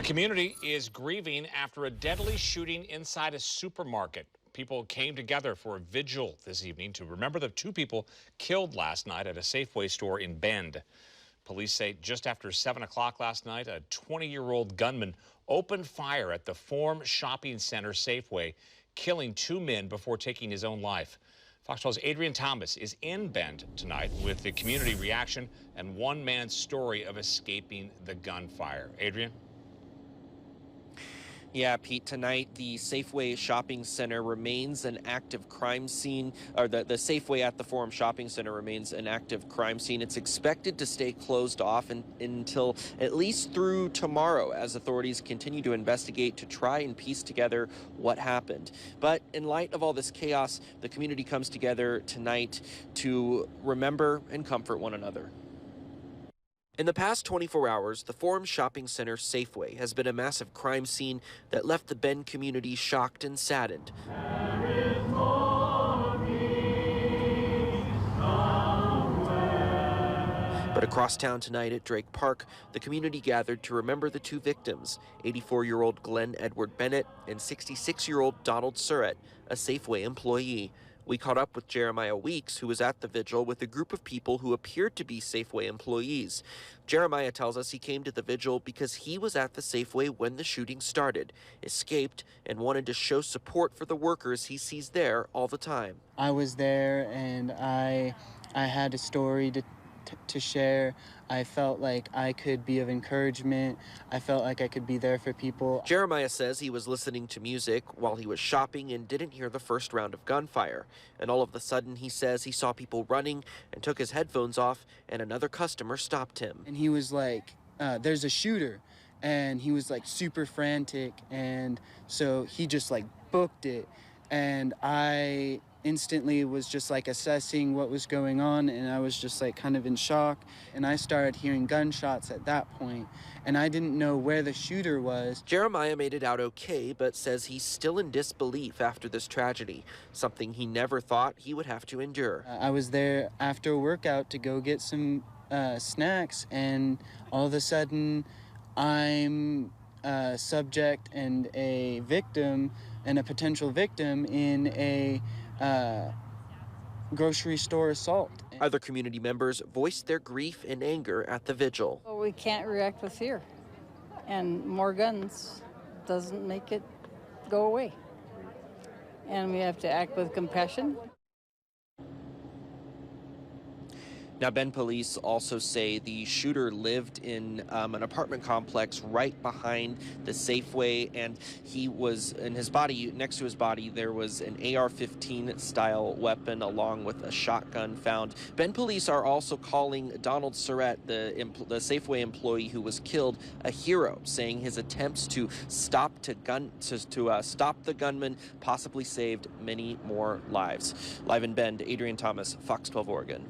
The community is grieving after a deadly shooting inside a supermarket. People came together for a vigil this evening to remember the two people killed last night at a Safeway store in Bend. Police say just after 7 o'clock last night, a 20-year-old gunman opened fire at the Forum Shopping Center Safeway, killing two men before taking his own life. Fox 12's Adrian Thomas is in Bend tonight with the community reaction and one man's story of escaping the gunfire. Adrian? Yeah, Pete, tonight the Safeway Shopping Center remains an active crime scene, or the Safeway at the Forum Shopping Center remains an active crime scene. It's expected to stay closed off until at least through tomorrow as authorities continue to investigate to try and piece together what happened. But in light of all this chaos, the community comes together tonight to remember and comfort one another. In the past 24 hours, the Forum Shopping Center Safeway has been a massive crime scene that left the Bend community shocked and saddened. But across town tonight at Drake Park, the community gathered to remember the two victims, 84-year-old Glenn Edward Bennett and 66-year-old Donald Surratt, a Safeway employee. We caught up with Jeremiah Weeks, who was at the vigil with a group of people who appeared to be Safeway employees. Jeremiah tells us he came to the vigil because he was at the Safeway when the shooting started, escaped, and wanted to show support for the workers he sees there all the time. I was there and I had a story to share. I felt like I could be of encouragement. I felt like I could be there for people. Jeremiah says he was listening to music while he was shopping and didn't hear the first round of gunfire. And all of a sudden, he says he saw people running and took his headphones off, and another customer stopped him. And he was like, there's a shooter. And he was like super frantic. And so he just like booked it. And I instantly was just like assessing what was going on, and I was just like kind of in shock, and I started hearing gunshots at that point, and I didn't know where the shooter was. Jeremiah made it out okay, but says he's still in disbelief after this tragedy, something he never thought he would have to endure. I was there after a workout to go get some snacks, and all of a sudden I'm a subject and a victim and a potential victim in a grocery store assault. Other community members voiced their grief and anger at the vigil. Well, we can't react with fear, and more guns doesn't make it go away. And we have to act with compassion. Now, Bend police also say the shooter lived in an apartment complex right behind the Safeway, and he was in his body, next to his body, there was an AR-15 style weapon along with a shotgun found. Bend police are also calling Donald Surratt, the Safeway employee who was killed, a hero, saying his attempts to stop the gunman possibly saved many more lives. Live in Bend, Adrian Thomas, Fox 12 Oregon.